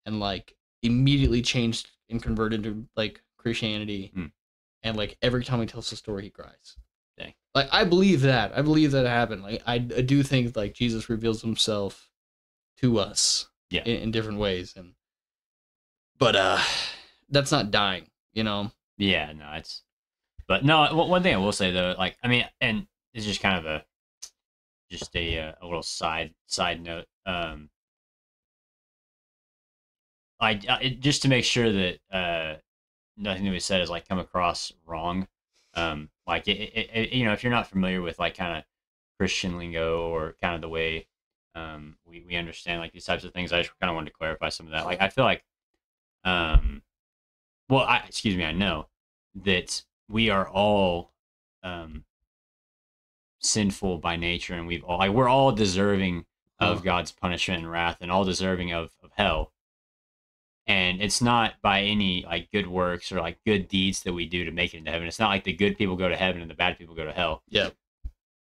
and like immediately changed and converted to like Christianity and like every time he tells the story, he cries. Dang. Like I believe that. I believe that happened. Like I do think like Jesus reveals himself to us in different ways, but that's not dying, you know. Yeah, no, it's. But no, one thing I will say though, like I mean, and it's just kind of a little side note. Just to make sure that nothing that we said is like come across wrong. Like you know, if you're not familiar with like kind of Christian lingo or kind of the way we understand like these types of things, I just kind of wanted to clarify some of that. Like I feel like well, I know that we are all sinful by nature, and we're all deserving of God's punishment and wrath, and all deserving of hell. And it's not by any like good works or like good deeds that we do to make it into heaven. It's not like the good people go to heaven and the bad people go to hell. Yeah,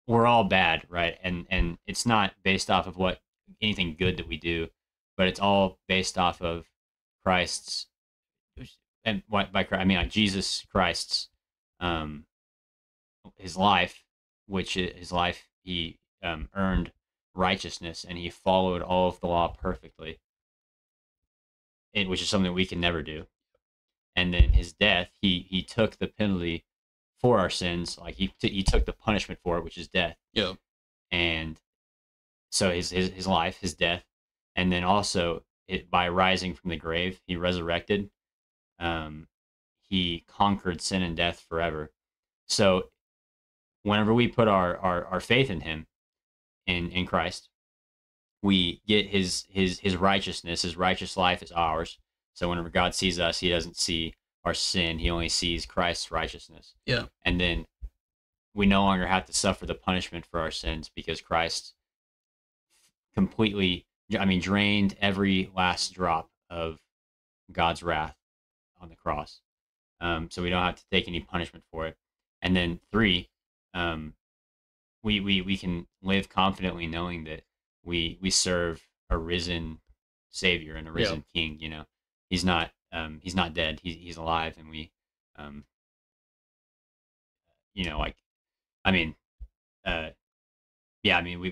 we're all bad, right? And it's not based off of what anything good that we do, but it's all based off of Christ's, and what by Christ I mean like Jesus Christ's his life, which his life he earned righteousness, and he followed all of the law perfectly, which is something we can never do. And then his death, he took the penalty for our sins, like he took the punishment for it, which is death. Yeah. And so his life, his death, and then also by rising from the grave, he resurrected. He conquered sin and death forever. So whenever we put our faith in him, in Christ, we get his righteousness. His righteous life is ours. So whenever God sees us, he doesn't see our sin. He only sees Christ's righteousness. Yeah. And then we no longer have to suffer the punishment for our sins, because Christ completely, drained every last drop of God's wrath on the cross. So we don't have to take any punishment for it. And then 3, we can live confidently knowing that we serve a risen Savior and a risen King. You know, he's not dead. He's alive, and we,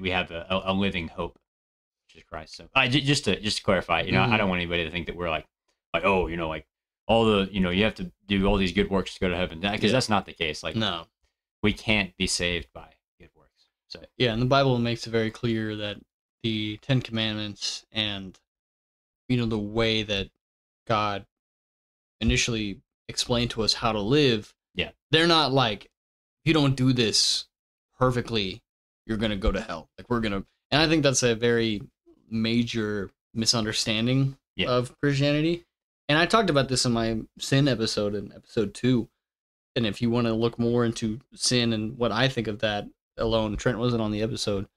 we have a living hope, which is Christ. So just to clarify, I don't want anybody to think that we're like oh, like all the you have to do all these good works to go to heaven, because that's not the case. Like no, we can't be saved by good works. So yeah, and the Bible makes it very clear that the 10 Commandments and the way that God initially explained to us how to live, they're not like, if you don't do this perfectly, you're gonna go to hell. Like and I think that's a very major misunderstanding of Christianity. And I talked about this in my sin episode, in episode 2. And if you want to look more into sin and what I think of that alone, Trent wasn't on the episode.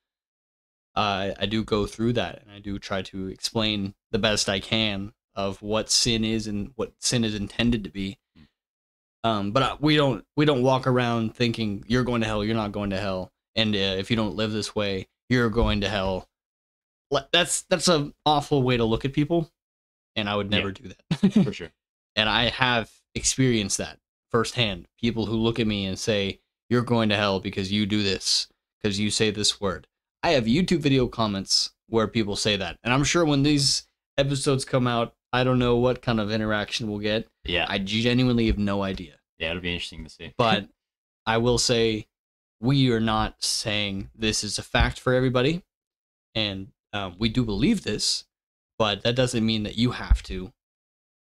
I do go through that, and I do try to explain the best I can of what sin is and what sin is intended to be. But we don't walk around thinking you're going to hell, you're not going to hell, and if you don't live this way, you're going to hell. That's an awful way to look at people, and I would never do that. For sure. And I have experienced that firsthand. People who look at me and say, you're going to hell because you do this, because you say this word. I have YouTube video comments where people say that. And I'm sure when these episodes come out, I don't know what kind of interaction we'll get. Yeah. I genuinely have no idea. Yeah, it'll be interesting to see. But I will say, we are not saying this is a fact for everybody. And we do believe this, but that doesn't mean that you have to.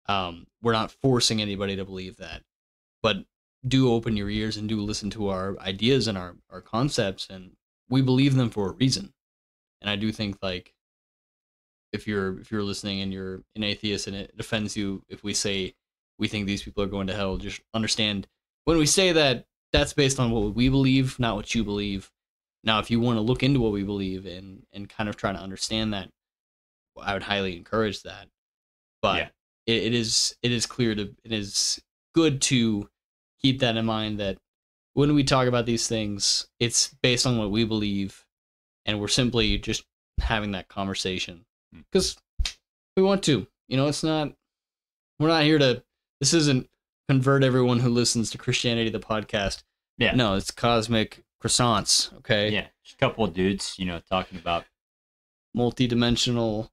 We're not forcing anybody to believe that. But do open your ears and do listen to our ideas and our concepts, and we believe them for a reason. And I do think, like, if you're listening and you're an atheist and it offends you if we say we think these people are going to hell, just understand when we say that, that's based on what we believe, not what you believe. Now, if you want to look into what we believe and kind of try to understand that, I would highly encourage that. But it is good to keep that in mind, that when we talk about these things, it's based on what we believe, and we're simply just having that conversation because we want to. It's not. We're not here to. This isn't convert everyone who listens to Christianity the podcast. Yeah. No, it's cosmic croissants. Okay. Yeah, just a couple of dudes, talking about multi-dimensional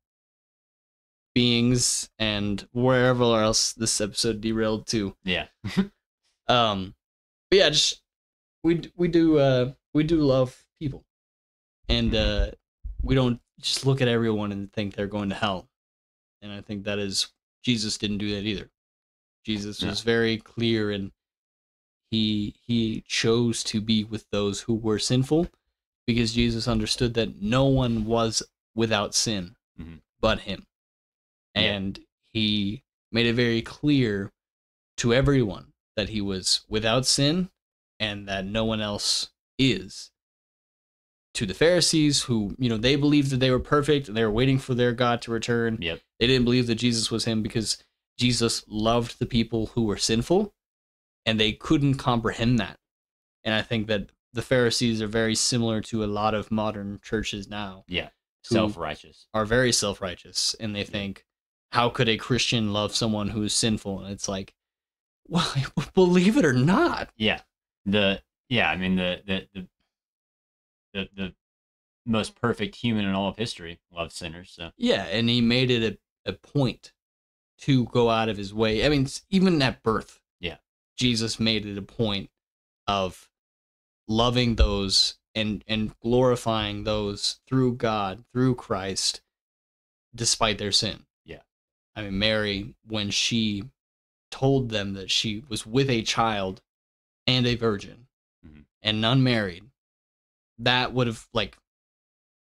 beings and wherever else this episode derailed to. Yeah. But yeah, just we do love people, and we don't just look at everyone and think they're going to hell. And I think that is Jesus didn't do that either. Jesus was very clear, and he chose to be with those who were sinful, because Jesus understood that no one was without sin but him. And he made it very clear to everyone that he was without sin and that no one else is. To the Pharisees, who, they believed that they were perfect and they were waiting for their God to return. Yep. They didn't believe that Jesus was him because Jesus loved the people who were sinful, and they couldn't comprehend that. And I think that the Pharisees are very similar to a lot of modern churches now. Yeah. Self-righteous. Are very self-righteous, and they think, how could a Christian love someone who is sinful? And it's like, well, believe it or not. Yeah. The most perfect human in all of history loves sinners. So yeah, and he made it a point to go out of his way. I mean, even at birth, Jesus made it a point of loving those and glorifying those through God, through Christ, despite their sin. Yeah. I mean, Mary, when she told them that she was with a child and a virgin and unmarried, that would have,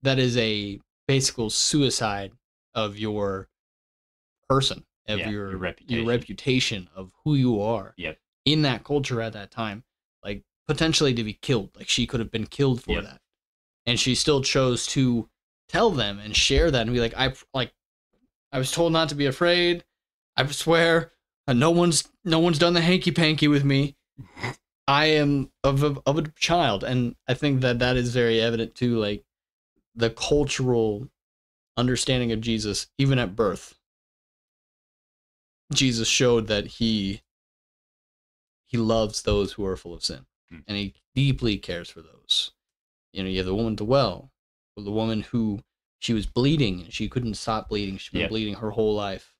that is a basic suicide of your person, of your reputation, of who you are. Yep. In that culture at that time, potentially to be killed. She could have been killed for that. And she still chose to tell them and share that and be like, I was told not to be afraid. I swear, no one's done the hanky-panky with me. I am of a child. And I think that is very evident too, the cultural understanding of Jesus, even at birth. Jesus showed that he loves those who are full of sin, and he deeply cares for those. You have the woman at the well, or the woman who, she was bleeding and she couldn't stop bleeding. She'd been bleeding her whole life.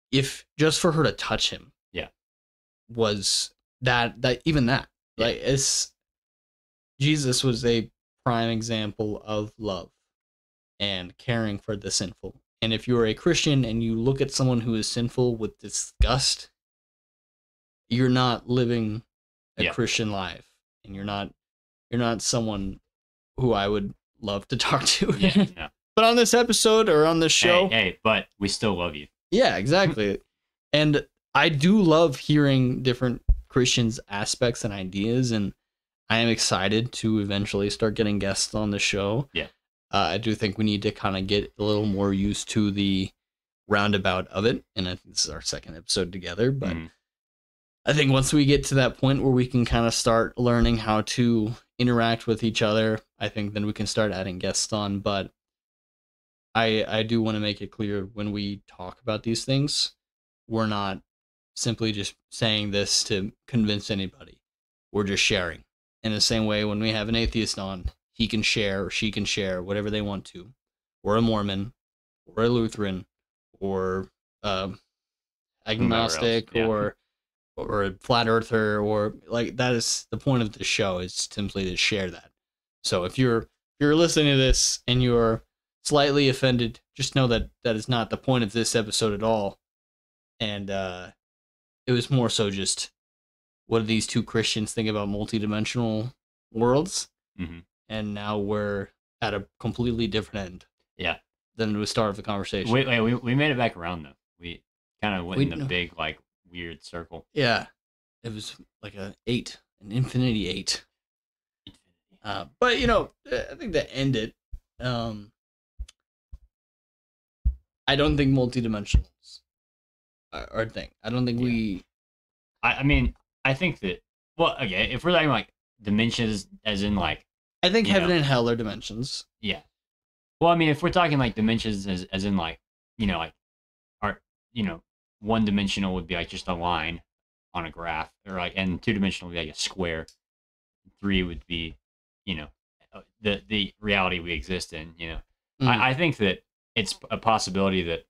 If just for her to touch him, was that Jesus was a prime example of love and caring for the sinful. And if you're a Christian and you look at someone who is sinful with disgust, you're not living a Christian life, and you're not someone who I would love to talk to. No. But on this episode or on this show, hey, but we still love you. Yeah, exactly. And I do love hearing different Christians' aspects and ideas, and I am excited to eventually start getting guests on the show. Yeah. I do think we need to kind of get a little more used to the roundabout of it, and I think this is our second episode together, but I think once we get to that point where we can kind of start learning how to interact with each other, I think then we can start adding guests on. But I do want to make it clear, when we talk about these things, we're not simply just saying this to convince anybody. We're just sharing. In the same way, when we have an atheist on, he can share or she can share whatever they want to, or a Mormon, or a Lutheran, or agnostic, or a flat earther, or that is the point of the show, is simply to share that. So if you're listening to this and you're slightly offended, just know that that is not the point of this episode at all. And it was more so just, what do these two Christians think about multidimensional worlds? And now we're at a completely different end. Yeah. Than the start of the conversation. Wait, we made it back around though. We kind of went in a big weird circle. Yeah, it was like an infinity 8. But I think to end it, I don't think multidimensionals are a thing. I don't think we. I mean, I think that. Well, okay, if we're talking dimensions, as in I think heaven and hell are dimensions. Yeah. Well, I mean, if we're talking dimensions, as in one dimensional would be just a line, on a graph, or like, and 2-dimensional would be like a square. 3 would be, you know, the reality we exist in. You know, I think that it's a possibility that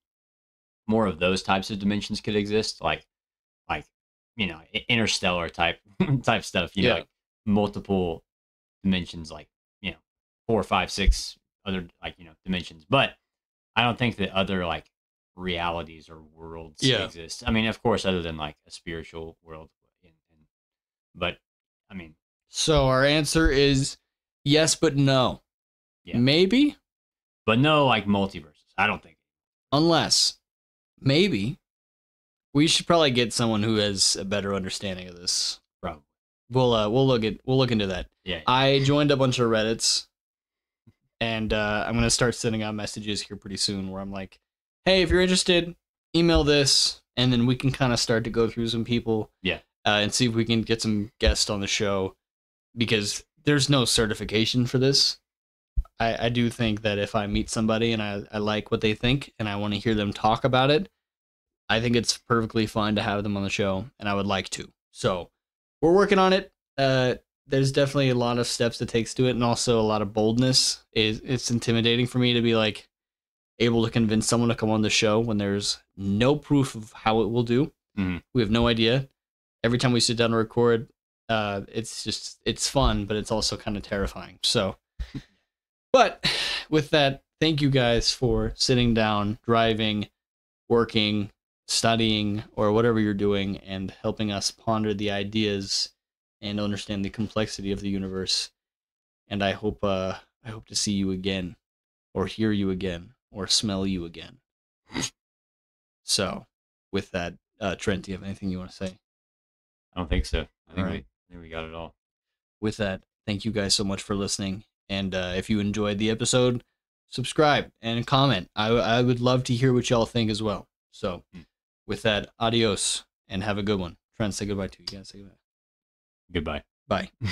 more of those types of dimensions could exist, like you know, interstellar type type stuff. You know, like multiple dimensions, like, you know, 4, 5, 6 other, like, you know, dimensions. But I don't think that other like realities or worlds exist. I mean, of course, other than like a spiritual world, but I mean, so our answer is yes, but no. Yeah. Maybe, but no, like multiverses. I don't think. Unless, maybe, we should probably get someone who has a better understanding of this. Probably. We'll look into that. Yeah. I joined a bunch of Reddits, and I'm gonna start sending out messages here pretty soon where I'm like, hey, if you're interested, email this, and then we can kind of start to go through some people. Yeah. And see if we can get some guests on the show, because there's no certification for this. I do think that if I meet somebody and I like what they think and I want to hear them talk about it, I think it's perfectly fine to have them on the show, and I would like to. So we're working on it. There's definitely a lot of steps it takes to it, and also a lot of boldness. It's intimidating for me to be like able to convince someone to come on the show when there's no proof of how it will do. Mm-hmm. We have no idea. Every time we sit down to record, it's fun, but it's also kind of terrifying. So, but with that, thank you guys for sitting down, driving, working, studying, or whatever you're doing, and helping us ponder the ideas and understand the complexity of the universe. And I hope to see you again, or hear you again, or smell you again. So, with that, Trent, do you have anything you want to say? I don't think so. I think we got it all. With that, thank you guys so much for listening. And if you enjoyed the episode, subscribe and comment. I would love to hear what y'all think as well. So, with that, adios and have a good one. Trent, say goodbye to you guys. Say goodbye. Goodbye. Bye.